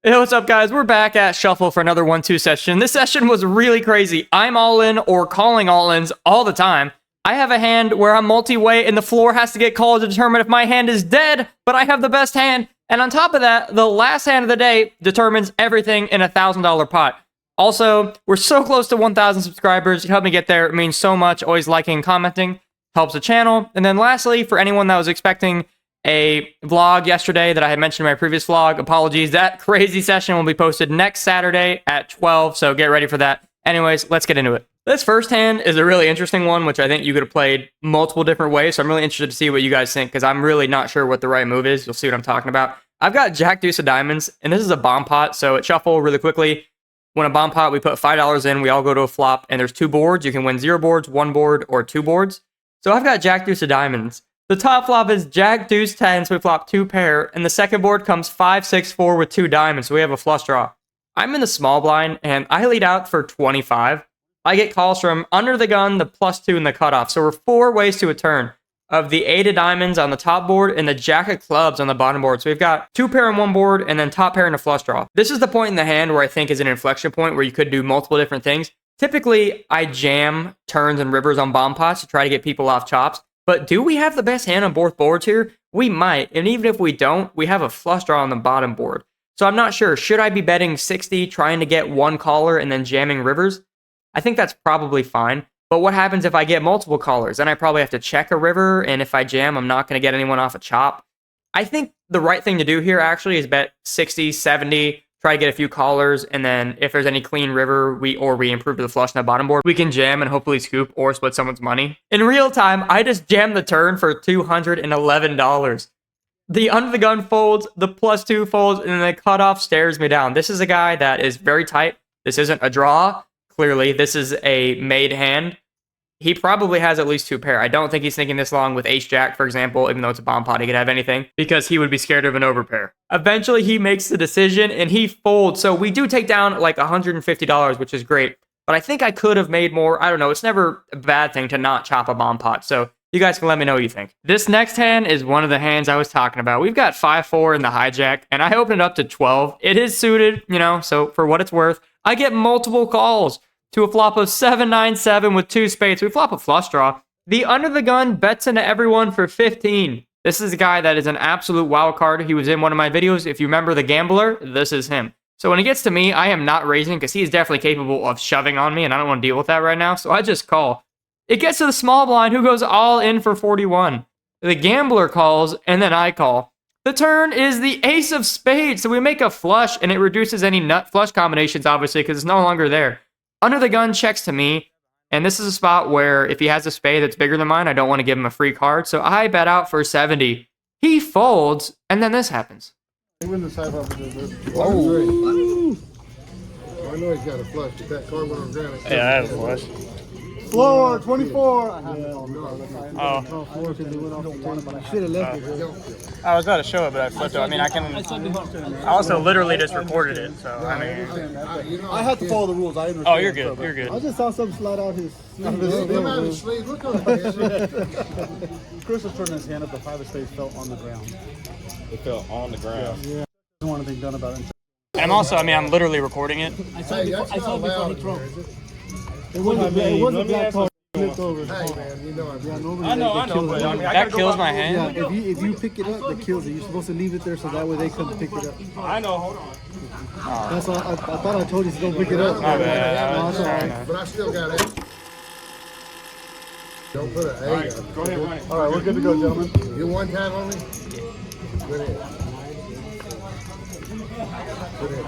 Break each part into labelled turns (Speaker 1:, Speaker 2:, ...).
Speaker 1: Hey, what's up, guys? We're back at Shuffle for another 1-2 session. This session was really crazy. I'm all in or calling all ins all the time. I have a hand where I'm multi-way and the floor has to get called to determine if my hand is dead, but I have the best hand. And on top of that, the last hand of the day determines everything in a $1,000 pot. Also, we're so close to 1,000 subscribers. You help me get there. It means so much. Always liking and commenting helps the channel. And then lastly, for anyone that was expecting a vlog yesterday that I had mentioned in my previous vlog, apologies. That crazy session will be posted next Saturday at 12, so get ready for that. Anyways, let's get into it. This first hand is a really interesting one, which I think you could have played multiple different ways, so I'm really interested to see what you guys think, because I'm really not sure what the right move is. You'll see what I'm talking about. I've got Jack Deuce of Diamonds, and this is a bomb pot, so at Shuffle really quickly. When a bomb pot, we put $5 in, we all go to a flop, and there's 2 boards. You can win 0 boards, 1 board, or 2 boards. So I've got Jack Deuce of Diamonds. The top flop is Jack Deuce 10, so we flop 2 pair, and the second board comes 5, 6, 4 with 2 diamonds, so we have a flush draw. I'm in the small blind, and I lead out for 25. I get calls from under the gun, the +2, and the cutoff, so we're 4 ways to a turn of the 8 of diamonds on the top board and the Jack of clubs on the bottom board. So we've got 2 pair on one board, and then top pair and a flush draw. This is the point in the hand where I think is an inflection point where you could do multiple different things. Typically, I jam turns and rivers on bomb pots to try to get people off chops. But do we have the best hand on both boards here? We might, and even if we don't, we have a flush draw on the bottom board. So I'm not sure, should I be betting 60, trying to get 1 caller and then jamming rivers? I think that's probably fine. But what happens if I get multiple callers? Then I probably have to check a river, and if I jam, I'm not going to get anyone off a chop. I think the right thing to do here actually is bet 60, 70, try to get a few callers, and then if there's any clean river, we improve to the flush on the bottom board, we can jam and hopefully scoop or split someone's money. In real time, I just jammed the turn for $211. The under the gun folds, the +2 folds, and then the cutoff stares me down. This is a guy that is very tight. This isn't a draw. Clearly, this is a made hand. He probably has at least 2 pair. I don't think he's thinking this long with ace-jack, for example, even though it's a bomb pot, he could have anything, because he would be scared of an overpair. Eventually, he makes the decision, and he folds. So we do take down like $150, which is great. But I think I could have made more. I don't know. It's never a bad thing to not chop a bomb pot. So you guys can let me know what you think. This next hand is one of the hands I was talking about. We've got 5-4 in the hijack, and I opened it up to 12. It is suited, so for what it's worth, I get multiple calls to a flop of 7-9-7 with 2 spades. We flop a flush draw. The under the gun bets into everyone for 15. This is a guy that is an absolute wild card. He was in one of my videos. If you remember the gambler, this is him. So when he gets to me, I am not raising because he is definitely capable of shoving on me, and I don't want to deal with that right now. So I just call. It gets to the small blind, who goes all in for 41. The gambler calls, and then I call. The turn is the ace of spades. So we make a flush, and it reduces any nut flush combinations, obviously, because it's no longer there. Under the gun checks to me, and this is a spot where if he has a spade that's bigger than mine, I don't want to give him a free card, so I bet out for 70. He folds, and then this happens.
Speaker 2: Oh. I know he's got a flush, but that card went on ground.
Speaker 1: Yeah, I have a flush.
Speaker 2: Floor, 24. I have it.
Speaker 3: Should have left it.
Speaker 1: I was about to show it, but I flipped it. I mean, I also literally just recorded it, so I mean.
Speaker 3: I had to follow the rules. I didn't.
Speaker 1: Oh, you're good. You're good.
Speaker 3: I just saw something slide out his.
Speaker 2: Sleeve. Look on
Speaker 3: Chris was turning his hand up. The 5 of spades fell on the ground.
Speaker 4: It fell on the ground.
Speaker 3: Yeah. Doesn't want anything done about it.
Speaker 1: And I'm also, I'm literally recording it.
Speaker 3: I saw before he threw. It wasn't black card. Flipped over.
Speaker 2: Hey man, you know
Speaker 4: I know, but I mean,
Speaker 1: That kills my hand?
Speaker 3: Yeah, if you pick it up, that kills it. You're supposed to leave it there so that way they couldn't pick it up.
Speaker 4: I know, hold on.
Speaker 3: That's all. I thought I told you to go pick it up.
Speaker 1: My bad.
Speaker 3: No, that's all right.
Speaker 2: But I still got it. Don't put an A.
Speaker 4: All right, go ahead, run it.
Speaker 3: All right, we're good to go, gentlemen.
Speaker 2: You one time only? Good hit. Good hit.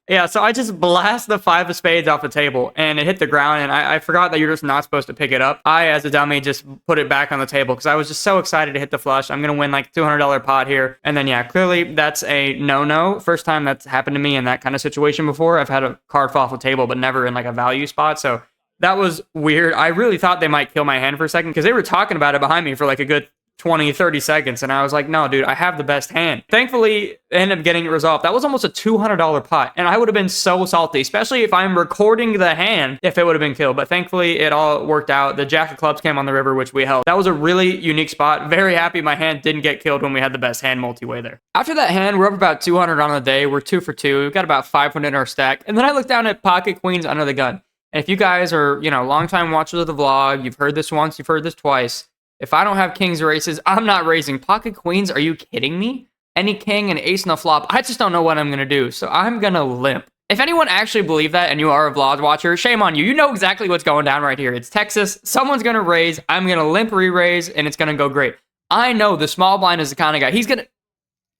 Speaker 1: Yeah, so I just blast the 5 of spades off the table, and it hit the ground, and I forgot that you're just not supposed to pick it up. I, as a dummy, just put it back on the table because I was just so excited to hit the flush. I'm going to win like $200 pot here. And then, yeah, clearly that's a no-no. First time that's happened to me in that kind of situation before. I've had a card fall off the table, but never in like a value spot. So that was weird. I really thought they might kill my hand for a second because they were talking about it behind me for like a good 20, 30 seconds. And I was like, no, dude, I have the best hand. Thankfully, it ended up getting it resolved. That was almost a $200 pot. And I would have been so salty, especially if I'm recording the hand, if it would have been killed. But thankfully, it all worked out. The jack of clubs came on the river, which we held. That was a really unique spot. Very happy my hand didn't get killed when we had the best hand multi-way there. After that hand, we're up about 200 on the day. We're 2 for 2. We've got about 500 in our stack. And then I look down at pocket queens under the gun. And if you guys are, longtime watchers of the vlog, you've heard this once, you've heard this twice. If I don't have kings or aces, I'm not raising. Pocket queens, are you kidding me? Any king and ace in the flop, I just don't know what I'm going to do. So I'm going to limp. If anyone actually believed that and you are a vlog watcher, shame on you. You know exactly what's going down right here. It's Texas. Someone's going to raise. I'm going to limp re-raise, and it's going to go great. I know the small blind is the kind of guy.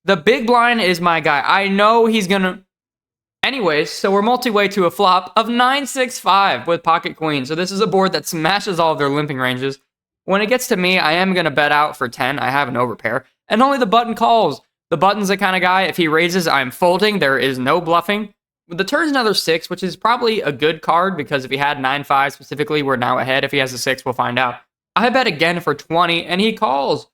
Speaker 1: The big blind is my guy. I know he's going to... Anyways, so we're multi-way to a flop of 9-6-5 with pocket queen. So this is a board that smashes all of their limping ranges. When it gets to me, I am going to bet out for 10. I have an overpair. And only the button calls. The button's the kind of guy, if he raises, I'm folding. There is no bluffing. The turn's another 6, which is probably a good card, because if he had 9-5 specifically, we're now ahead. If he has a 6, we'll find out. I bet again for 20, and he calls.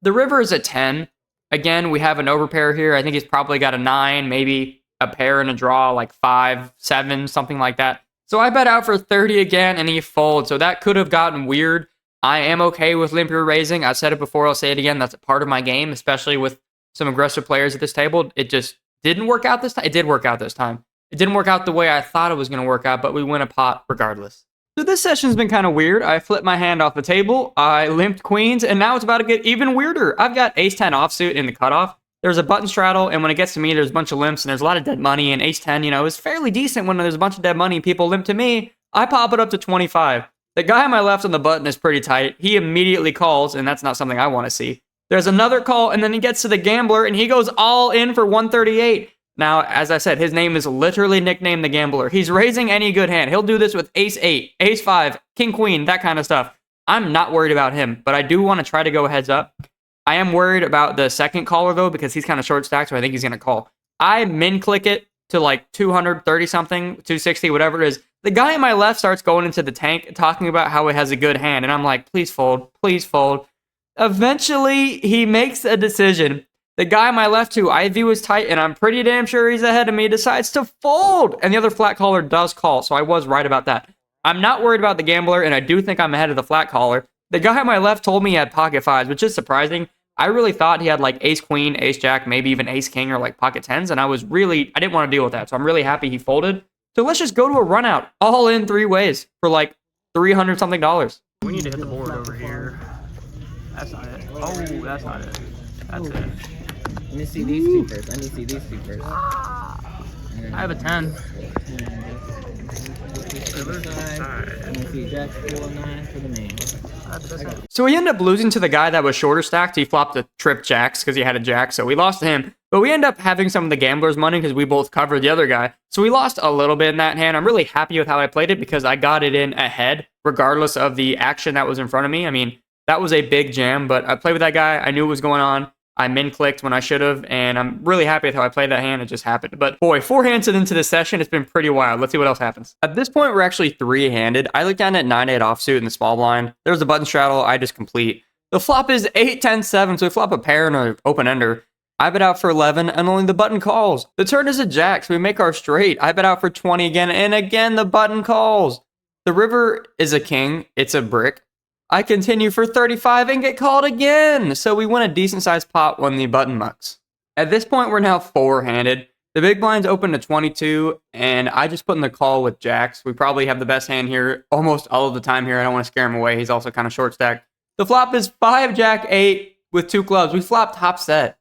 Speaker 1: The river is a 10. Again, we have an overpair here. I think he's probably got a 9, maybe a pair and a draw, like 5, 7, something like that. So I bet out for 30 again, and he folds. So that could have gotten weird. I am okay with limp raising. I said it before, I'll say it again. That's a part of my game, especially with some aggressive players at this table. It just didn't work out this time. It did work out this time. It didn't work out the way I thought it was going to work out, but we win a pot regardless. So this session's been kind of weird. I flipped my hand off the table. I limped queens, and now it's about to get even weirder. I've got ace-10 offsuit in the cutoff. There's a button straddle, and when it gets to me, there's a bunch of limps, and there's a lot of dead money, and ace-10, is fairly decent when there's a bunch of dead money. People limp to me. I pop it up to 25. The guy on my left on the button is pretty tight. He immediately calls, and that's not something I want to see. There's another call, and then he gets to the gambler, and he goes all in for 138. Now, as I said, his name is literally nicknamed the Gambler. He's raising any good hand. He'll do this with ace-8, ace-5, king-queen, that kind of stuff. I'm not worried about him, but I do want to try to go heads up. I am worried about the second caller, though, because he's kind of short stacked, so I think he's going to call. I min-click it to like 230-something, 260, whatever it is. The guy on my left starts going into the tank, talking about how it has a good hand, and I'm like, please fold, please fold. Eventually, he makes a decision. The guy on my left, who I view as tight, and I'm pretty damn sure he's ahead of me, decides to fold, and the other flat caller does call, so I was right about that. I'm not worried about the Gambler, and I do think I'm ahead of the flat caller. The guy on my left told me he had pocket 5s, which is surprising. I really thought he had like ace-queen, ace-jack, maybe even ace-king, or like pocket 10s, and I didn't want to deal with that, so I'm really happy he folded. So let's just go to a run out, all in 3 ways, for like $300-something. We need to hit the board over here. That's not it. Oh, that's not it. That's it.
Speaker 5: Let me see these two first. I need to see these two first.
Speaker 1: I have a 10.
Speaker 5: Let me see Jack 4-9 for the main.
Speaker 1: So we ended up losing to the guy that was shorter stacked. He flopped the trip jacks because he had a jack, so we lost to him. But we ended up having some of the gambler's money because we both covered the other guy. So we lost a little bit in that hand. I'm really happy with how I played it because I got it in ahead, regardless of the action that was in front of me. I mean, that was a big jam, but I played with that guy. I knew what was going on. I min-clicked when I should have, and I'm really happy with how I played that hand. It just happened. But boy, 4 hands into this session, it's been pretty wild. Let's see what else happens. At this point, we're actually 3-handed. I looked down at 9-8 offsuit in the small blind. There's a button straddle. I just complete. The flop is 8-10-7, so we flop a pair and an open-ender. I bet out for 11, and only the button calls. The turn is a jack, so we make our straight. I bet out for 20 again, and again, the button calls. The river is a king. It's a brick. I continue for 35 and get called again. So we win a decent sized pot when the button mucks. At this point, we're now 4-handed. The big blind's open to 22, and I just put in the call with jacks. We probably have the best hand here almost all of the time here. I don't want to scare him away. He's also kind of short stacked. The flop is 5-jack-8 with 2 clubs. We flop top set.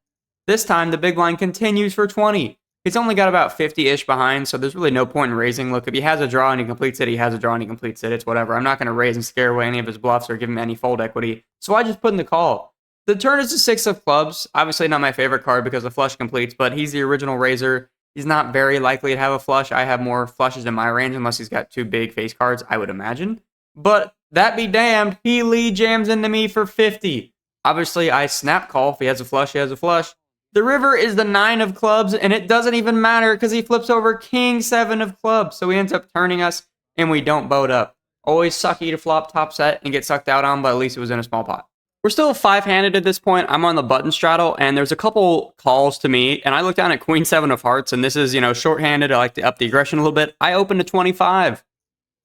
Speaker 1: This time, the big blind continues for 20. He's only got about 50-ish behind, so there's really no point in raising. Look, if he has a draw and he completes it, he has a draw and he completes it. It's whatever. I'm not going to raise and scare away any of his bluffs or give him any fold equity. So I just put in the call. The turn is the 6 of clubs. Obviously not my favorite card because the flush completes, but he's the original raiser. He's not very likely to have a flush. I have more flushes in my range unless he's got 2 big face cards, I would imagine. But that be damned, he lead jams into me for 50. Obviously, I snap call. If he has a flush, he has a flush. The river is the 9 of clubs, and it doesn't even matter because he flips over king 7 of clubs. So he ends up turning us, and we don't boat up. Always sucky to flop top set and get sucked out on, but at least it was in a small pot. We're still five-handed at this point. I'm on the button straddle, and there's a couple calls to me, and I look down at Queen 7 of hearts, and this is, shorthanded. I like to up the aggression a little bit. I open to 25.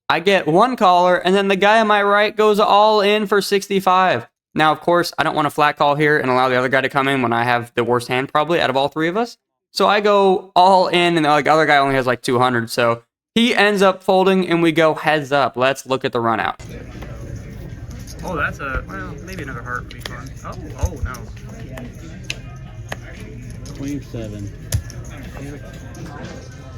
Speaker 1: I get one caller, and then the guy on my right goes all in for 65. Now, of course, I don't want to flat call here and allow the other guy to come in when I have the worst hand probably out of all three of us. So I go all in, and the other guy only has like 200. So he ends up folding, and we go heads up. Let's look at the run out. Oh, that's maybe another heart would be fun. Oh no.
Speaker 5: Queen 7.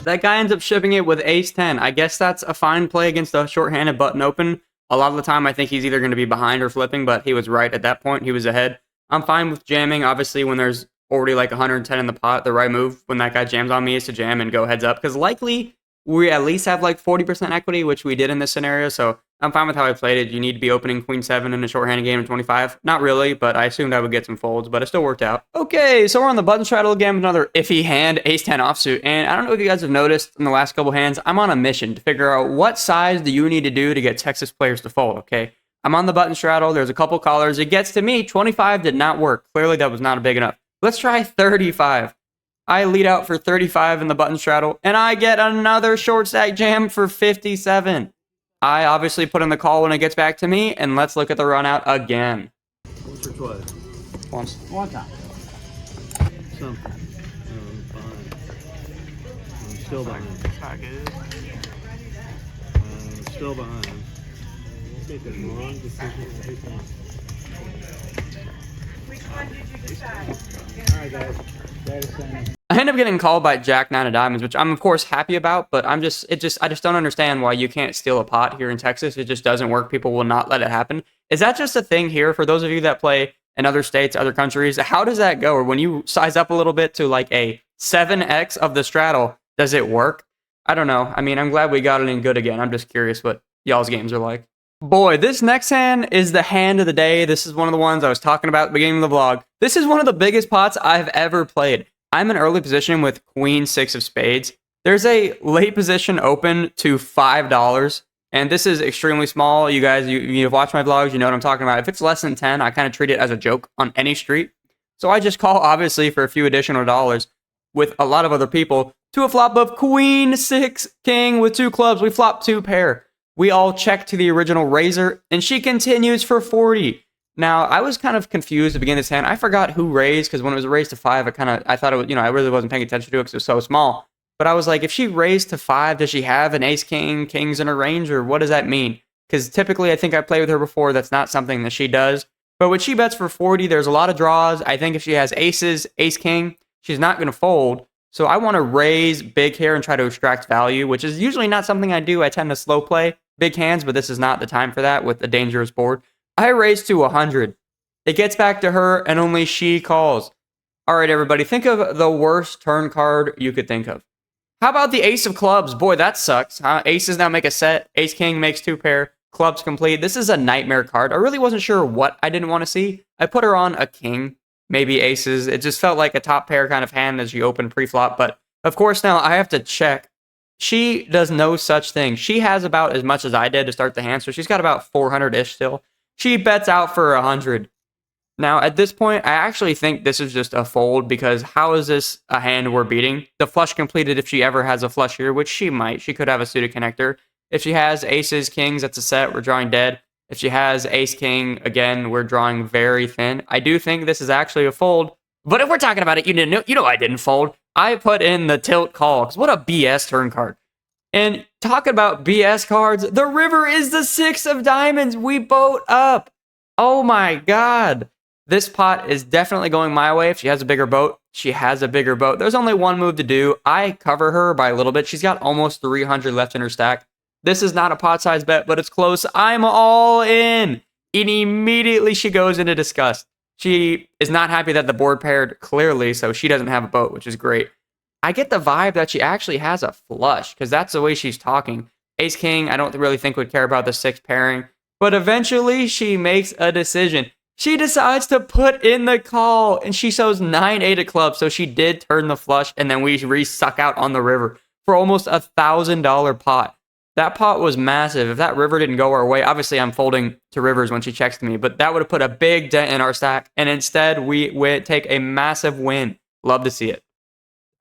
Speaker 1: That guy ends up shipping it with ace 10. I guess that's a fine play against a shorthanded button open. A lot of the time, I think he's either going to be behind or flipping, but he was right at that point. He was ahead. I'm fine with jamming. Obviously, when there's already like 110 in the pot, the right move when that guy jams on me is to jam and go heads up, because likely we at least have like 40% equity, which we did in this scenario, so I'm fine with how I played it. You need to be opening Queen 7 in a shorthanded game in 25. Not really, but I assumed I would get some folds, but it still worked out. Okay, so we're on the button straddle again with another iffy hand, ace 10 offsuit. And I don't know if you guys have noticed in the last couple hands, I'm on a mission to figure out what size do you need to do to get Texas players to fold, okay? I'm on the button straddle. There's a couple callers. It gets to me. 25 did not work. Clearly, that was not big enough. Let's try 35. I lead out for 35 in the button straddle, and I get another short stack jam for 57. I obviously put in the call when it gets back to me, and let's look at the run out again.
Speaker 2: Once or twice?
Speaker 1: Once.
Speaker 5: One time.
Speaker 3: Something. Fine. I'm still behind. I'm still behind. Make the wrong decision every time. Alright guys.
Speaker 1: I end up getting called by Jack 9 of diamonds, which I'm of course happy about, but I just don't understand why you can't steal a pot here in Texas. It just doesn't work. People will not let it happen. Is that just a thing here for those of you that play in other states, other countries? How does that go? Or when you size up a little bit to like a 7x of the straddle, does it work? I don't know. I mean, I'm glad we got it in good again. I'm just curious what y'all's games are like. Boy, this next hand is the hand of the day. This is one of the ones I was talking about at the beginning of the vlog. This is one of the biggest pots I've ever played. I'm in early position with Queen 6 of spades. There's a late position open to $5, and this is extremely small. You guys, you've watched my vlogs, you know what I'm talking about. If it's less than 10, I kind of treat it as a joke on any street. So I just call, obviously, for a few additional dollars with a lot of other people to a flop of Queen 6 King with 2 clubs. We flop 2 pair. We all check to the original raiser, and she continues for 40. Now, I was kind of confused to begin this hand. I forgot who raised, because when it was raised to 5, I thought it was, I really wasn't paying attention to it because it was so small. But I was like, if she raised to 5, does she have an ace, king, kings in her range, or what does that mean? Because typically, I think I played with her before. That's not something that she does. But when she bets for 40, there's a lot of draws. I think if she has aces, ace, king, she's not going to fold. So I want to raise big here and try to extract value, which is usually not something I do. I tend to slow play big hands, but this is not the time for that with a dangerous board. I raise to 100. It gets back to her, and only she calls. All right, everybody, think of the worst turn card you could think of. How about the ace of clubs? Boy, that sucks. Huh? Aces now make a set. Ace king makes 2 pair. Clubs complete. This is a nightmare card. I really wasn't sure what I didn't want to see. I put her on a king, maybe aces. It just felt like a top pair kind of hand as you open pre-flop. But of course, now I have to check. She does no such thing. She has about as much as I did to start the hand, so she's got about 400-ish still. She bets out for 100. Now, at this point, I actually think this is just a fold, because how is this a hand we're beating? The flush completed if she ever has a flush here, which she might. She could have a suited connector. If she has aces, kings, that's a set. We're drawing dead. If she has ace, king, again, we're drawing very thin. I do think this is actually a fold. But if we're talking about it, you know I didn't fold. I put in the tilt call, because what a BS turn card. And talking about BS cards, the river is the 6 of diamonds. We boat up. Oh my God. This pot is definitely going my way. If she has a bigger boat, she has a bigger boat. There's only one move to do. I cover her by a little bit. She's got almost 300 left in her stack. This is not a pot size bet, but it's close. I'm all in. And immediately she goes into disgust. She is not happy that the board paired clearly, so she doesn't have a boat, which is great. I get the vibe that she actually has a flush, because that's the way she's talking. Ace king, I don't really think would care about the 6 pairing, but eventually she makes a decision. She decides to put in the call, and she shows 9-8 of clubs, so she did turn the flush, and then we re-suck out on the river for almost $1,000 pot. That pot was massive. If that river didn't go our way, obviously I'm folding to rivers when she checks to me, but that would have put a big dent in our stack. And instead, we take a massive win. Love to see it.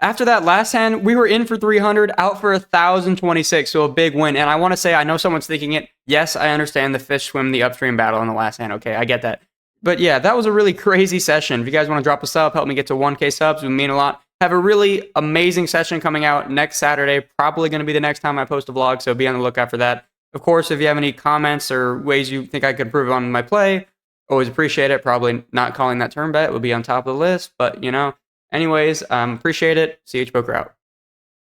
Speaker 1: After that last hand, we were in for 300, out for 1,026, so a big win. And I want to say, I know someone's thinking it. Yes, I understand the fish swim the upstream battle in the last hand. Okay, I get that. But yeah, that was a really crazy session. If you guys want to drop a sub, help me get to 1K subs, it would mean a lot. Have a really amazing session coming out next Saturday. Probably going to be the next time I post a vlog, so be on the lookout for that. Of course, if you have any comments or ways you think I could improve on my play, always appreciate it. Probably not calling that turn bet would be on top of the list, but you know. Anyways, appreciate it. CH Poker out.